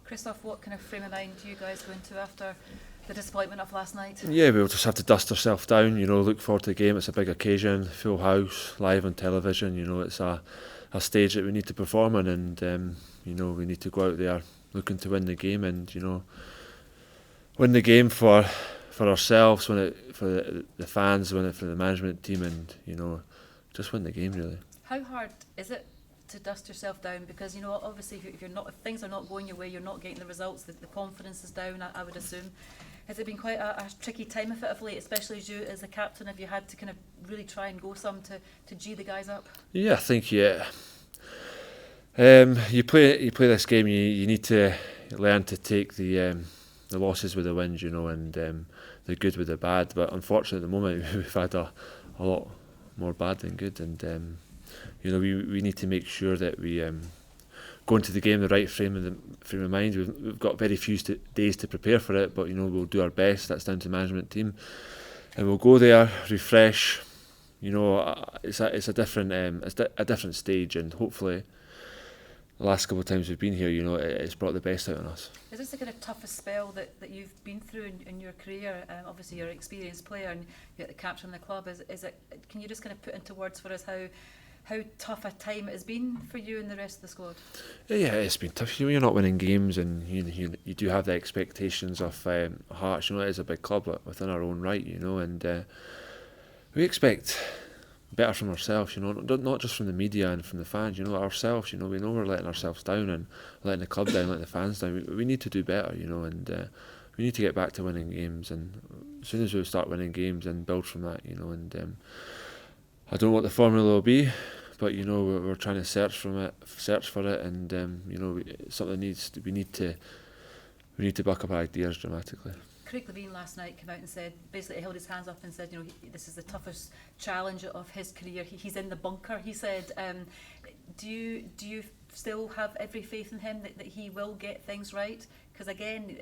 Christophe, what kind of frame of mind do you guys go into after the disappointment of last night? Yeah, we'll just have to dust ourselves down, look forward to the game. It's a big occasion, full house, live on television, it's a stage that we need to perform on, and we need to go out there looking to win the game, and win the game for ourselves, win it for the fans, win it for the management team, and just win the game really. How hard is it to dust yourself down? Because obviously if things are not going your way, you're not getting the results, the confidence is down, I would assume. Has it been quite a tricky time of late, especially as you as the captain? Have you had to kind of really try and go some to G the guys up? Yeah, I think you play this game, you need to learn to take the losses with the wins, and the good with the bad. But unfortunately, at the moment, we've had a lot more bad than good, and we need to make sure that we go into the game the right frame of mind. We've got very few days to prepare for it, but we'll do our best. That's down to the management team, and we'll go there, refresh. It's a different stage, and hopefully the last couple of times we've been here, it's brought the best out in us. Is this the kind of toughest spell that you've been through in your career? Obviously you're an experienced player and you're the captain of the club. Is it? Can you just kind of put into words for us how tough a time it has been for you and the rest of the squad? Yeah, it's been tough. You're not winning games, and you do have the expectations of Hearts. It is a big club within our own right, and we expect better from ourselves, not just from the media and from the fans, ourselves, we know we're letting ourselves down and letting the club down, letting the fans down. We need to do better, and we need to get back to winning games, and as soon as we start winning games and build from that, and I don't know what the formula will be, but we're trying to search for it, and we need to back up our ideas dramatically. Craig Levein last night came out and said, basically held his hands up and said, this is the toughest challenge of his career. He's in the bunker, he said. Do you still have every faith in him that he will get things right? Because again,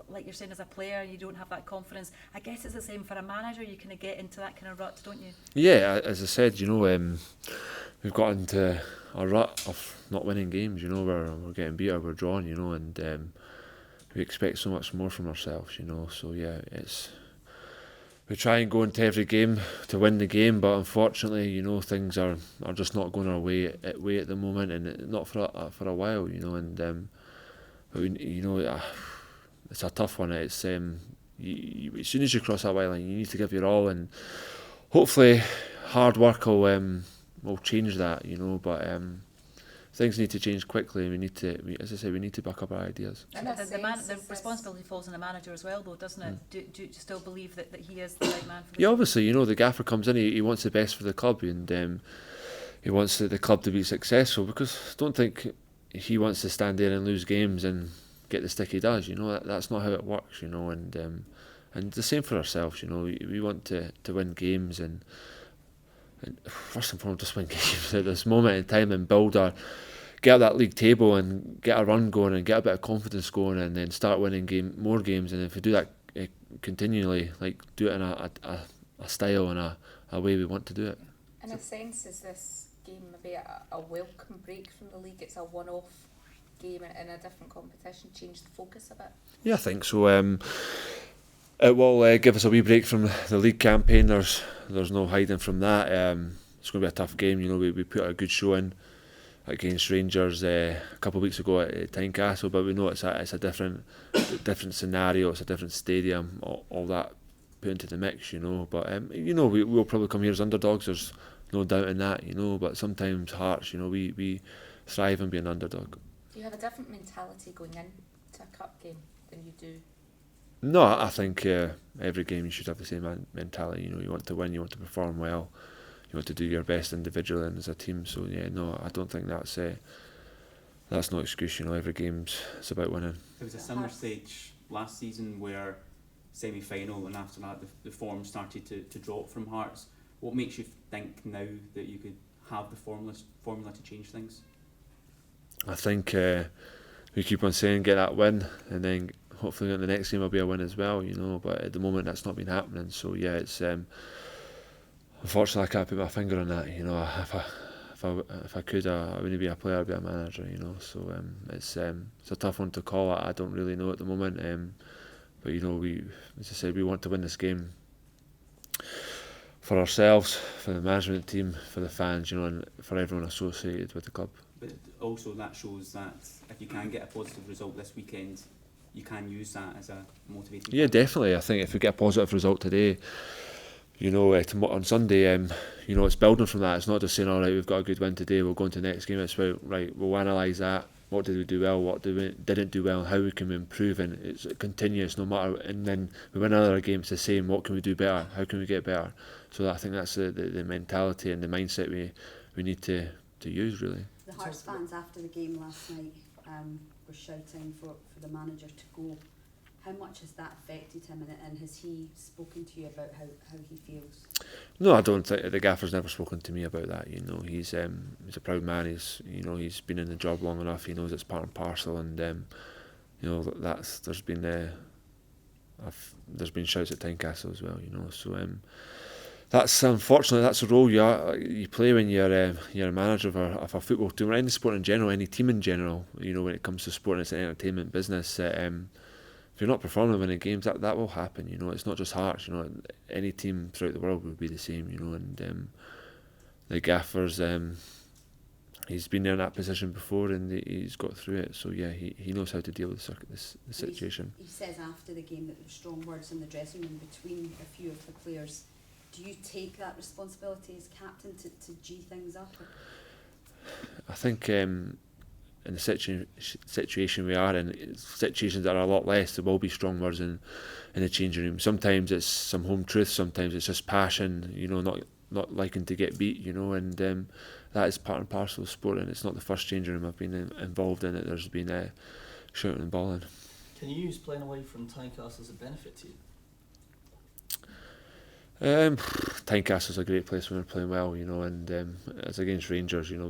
like you're saying, as a player, you don't have that confidence. I guess it's the same for a manager. You kind of get into that kind of rut, don't you? Yeah, as I said, we've got into a rut of not winning games. We're getting beat or we're drawn. And we expect so much more from ourselves. So yeah, we try and go into every game to win the game, but unfortunately, things are just not going our way at the moment, and not for a while. And but it's a tough one. It's as soon as you cross that white line, you need to give your all, and hopefully hard work will change that. But things need to change quickly, and we need to back up our ideas. And the responsibility falls on the manager as well, though, doesn't it? Do you still believe that he is the right man for the club? Obviously, the gaffer comes in, he wants the best for the club, and he wants the club to be successful, because I don't think he wants to stand there and lose games and get the stick he does. That's not how it works, and the same for ourselves. We want to win games, and first and foremost, just win games at this moment in time, and get up that league table and get a run going and get a bit of confidence going, and then start winning more games. And if we do that continually, do it in a style and a way we want to do it. In a sense, is this game maybe a welcome break from the league? It's a one-off game in a different competition, change the focus a bit? Yeah, I think so. It will give us a wee break from the league campaign. There's no hiding from that. It's going to be a tough game. We put a good show in against Rangers a couple of weeks ago at Tynecastle, but we know it's a different scenario. It's a different stadium. All that put into the mix, But we'll probably come here as underdogs. There's no doubt in that, But sometimes Hearts, we thrive in being an underdog. Do you have a different mentality going into a cup game than you do? No, I think every game you should have the same mentality. You want to win, you want to perform well, you want to do your best individually and as a team. So yeah, no, I don't think that's no excuse. Every game's about winning. There was a similar stage last season where semi-final, and after that the form started to drop from Hearts. What makes you think now that you could have the formula to change things? I think we keep on saying get that win, and then hopefully the next game will be a win as well, but at the moment that's not been happening. So yeah, it's unfortunately I can't put my finger on that. If if I could, I wouldn't be a player, I'd be a manager, you know. So it's a tough one to call. I don't really know at the moment. But you know, as I said, we want to win this game for ourselves, for the management team, for the fans, you know, and for everyone associated with the club. But also that shows that if you can get a positive result this weekend, you can use that as a motivating. Yeah, definitely. I think if we get a positive result today, you know, on Sunday, you know, it's building from that. It's not just saying, all right, we've got a good win today, we'll go into the next game. It's about, right, we'll analyse that. What did we do well? What didn't do well? How we can improve? And it's continuous, no matter. And then we win another game. It's the same. What can we do better? How can we get better? So I think that's the mentality and the mindset we need to use, really. The Hearts fans after the game last night were shouting for the manager to go. How much has that affected him, and has he spoken to you about how he feels? No, I don't think the gaffer's never spoken to me about that. You know, he's a proud man. He's been in the job long enough. He knows it's part and parcel, and you know, there's been shouts at Tynecastle as well. You know, so that's unfortunately that's the role you play when you're a manager of a football team or any sport in general, any team in general. You know, when it comes to sport, and it's an entertainment business. If you're not performing winning games, that will happen. You know, it's not just Hearts. You know, any team throughout the world would be the same. You know, and the gaffers, he's been in that position before, and he's got through it. So yeah, he knows how to deal with the situation. He says after the game that there were strong words in the dressing room between a few of the players. Do you take that responsibility as captain to G things up? I think in the situation we are in, situations that are a lot less, there will be strong words in the changing room. Sometimes it's some home truth, sometimes it's just passion, you know, not liking to get beat, you know, and that is part and parcel of sport, and it's not the first changing room I've been involved in it. There's been shouting and bawling. Can you use playing away from Tynecastle as a benefit to you? Tynecastle's a great place when we're playing well, you know, and as against Rangers, you know,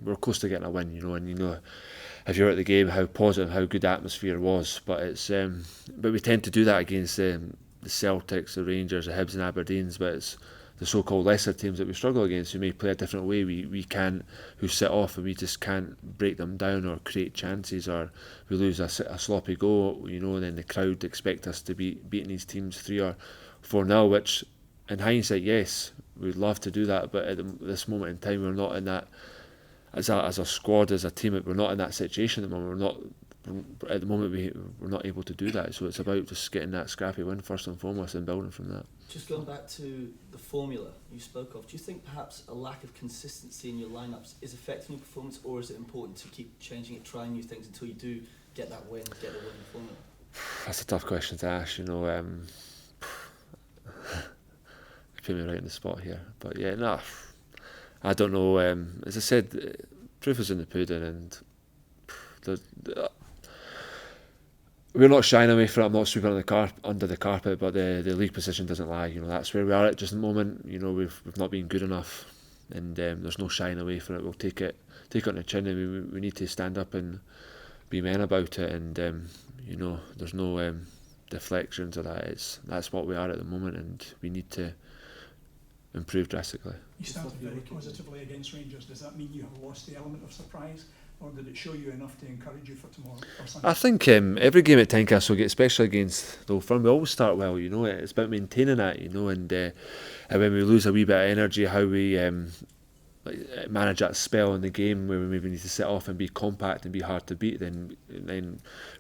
we're close to getting a win, you know, and you know if you're at the game how positive, how good the atmosphere was, but it's but we tend to do that against the Celtics, the Rangers, the Hibs and Aberdeens, but it's the so-called lesser teams that we struggle against who may play a different way. Who sit off, and we just can't break them down or create chances, or we lose a sloppy goal, you know, and then the crowd expect us to be beating these teams 3 or 4-0, which in hindsight, yes, we'd love to do that, but at this moment in time we're not in that. As a squad, as a team, we're not in that situation at the moment. We're not able to do that. So it's about just getting that scrappy win first and foremost, and building from that. Just going back to the formula you spoke of, do you think perhaps a lack of consistency in your lineups is affecting your performance, or is it important to keep changing it, trying new things until you do get that win, get the winning formula? That's a tough question to ask. You know, you put me right in the spot here, but yeah, no. I don't know. As I said, proof is in the pudding, and we're not shying away from it. I'm not sweeping under the carpet, but the league position doesn't lie. You know, that's where we are at just the moment. You know, we've not been good enough, and there's no shying away from it. We'll take it on the chin, and we need to stand up and be men about it. And you know, there's no deflections of that. That's what we are at the moment, and we need to improve drastically. You started very positively against Rangers. Does that mean you have lost the element of surprise, or did it show you enough to encourage you for tomorrow or Sunday? I think every game at Tynecastle, especially against the Old Firm, we always start well. You know, it's about maintaining that. You know, and when we lose a wee bit of energy, how we manage that spell in the game where we maybe need to sit off and be compact and be hard to beat, then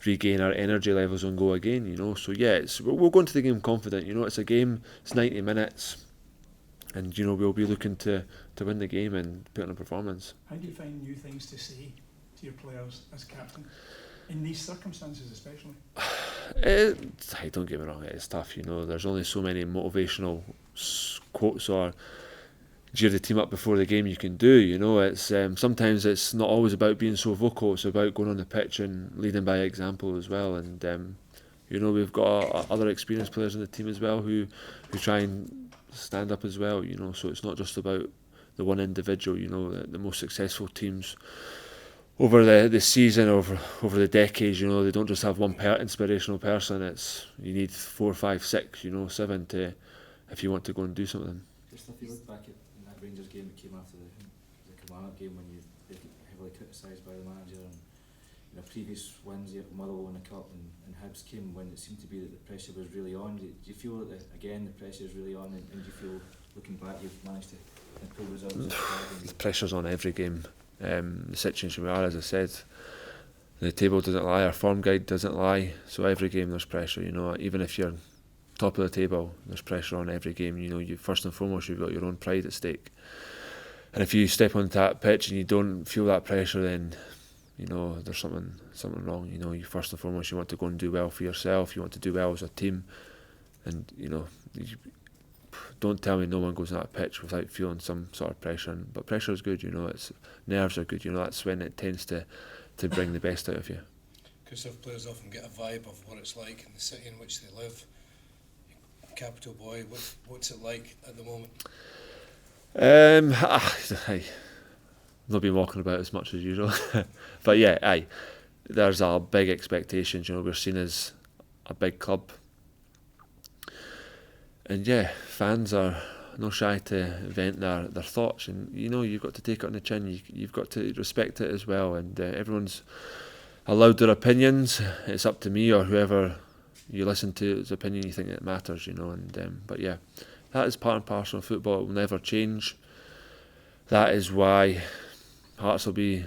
regain our energy levels and go again. You know, so yeah, we'll go into the game confident. You know, it's a game. It's 90 minutes. And you know, we'll be looking to win the game and put on a performance. How do you find new things to say to your players as captain in these circumstances, especially? Hey, don't get me wrong, it's tough. You know, there's only so many motivational quotes or cheer the team up before the game you can do. You know, it's sometimes it's not always about being so vocal. It's about going on the pitch and leading by example as well. And you know, we've got other experienced players in the team as well who try and stand up as well, you know, so it's not just about the one individual. You know, the most successful teams over the season, over the decades, you know, they don't just have one inspirational person. It's you need 4, 5, 6, you know, 7 if you want to go and do something. Christophe, you look back at that Rangers game that came after the Kilmarnock game when you get heavily criticised by the manager, and previous wins at Motherwell in the Cup and Hibs came when it seemed to be that the pressure was really on. Do you feel that again the pressure is really on, and do you feel looking back you've managed to improve results? The pressure's on every game. The situation we are, as I said, the table doesn't lie, our form guide doesn't lie, so every game there's pressure. Even if you're top of the table, there's pressure on every game. You first and foremost, you've got your own pride at stake, and if you step onto that pitch and you don't feel that pressure, then there's something wrong. You first and foremost, you want to go and do well for yourself, you want to do well as a team, and don't tell me no one goes on that pitch without feeling some sort of pressure. But pressure is good, it's nerves are good, that's when it tends to bring the best out of you. Christophe, players often get a vibe of what it's like in the city in which they live. Capital boy, what's it like at the moment? I've not been walking about as much as usual, but yeah, there's a big expectations. We're seen as a big club, and yeah, fans are not shy to vent their thoughts, and you've got to take it on the chin. You've got to respect it as well, and everyone's allowed their opinions. It's up to me or whoever you listen to his opinion you think it matters, but yeah, that is part and parcel of football. It will never change. That is why Hearts will be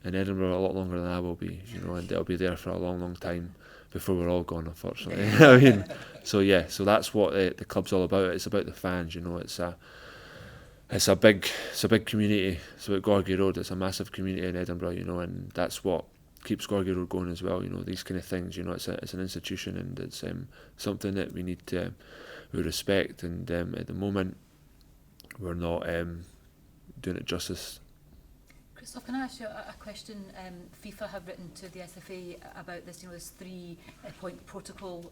in Edinburgh a lot longer than I will be, and they'll be there for a long, long time before we're all gone, unfortunately. So that's what the club's all about. It's about the fans, It's a big community. It's about Gorgie Road. It's a massive community in Edinburgh, and that's what keeps Gorgie Road going as well. These kind of things. It's an institution, and it's something that we need to respect. And at the moment, we're not doing it justice. Christophe, can I ask you a question? FIFA have written to the SFA about this, this 3-point protocol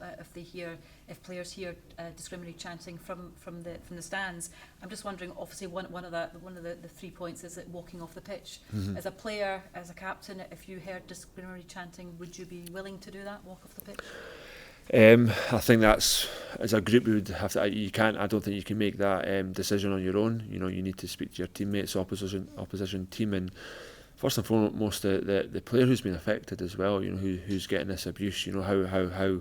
if players hear discriminatory chanting from the stands. I'm just wondering. Obviously, one of the 3 points is that walking off the pitch. Mm-hmm. As a player, as a captain, if you heard discriminatory chanting, would you be willing to do that? Walk off the pitch? I think that's, as a group, we would have to. I don't think you can make that decision on your own. You need to speak to your teammates, opposition team, and first and foremost the player who's been affected as well. Who's getting this abuse. How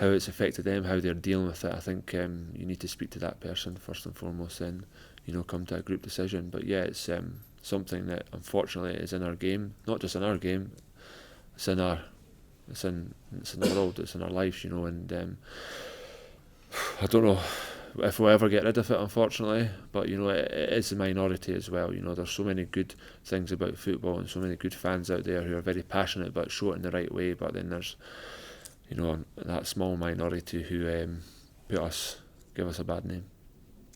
it's affected them, how they're dealing with it. I think you need to speak to that person first and foremost, then come to a group decision. But yeah, it's something that unfortunately is in our game, not just in our game. It's in the world, it's in our lives, and I don't know if we'll ever get rid of it, unfortunately, but it is a minority as well. There's so many good things about football and so many good fans out there who are very passionate but show it in the right way, but then there's that small minority who give us a bad name.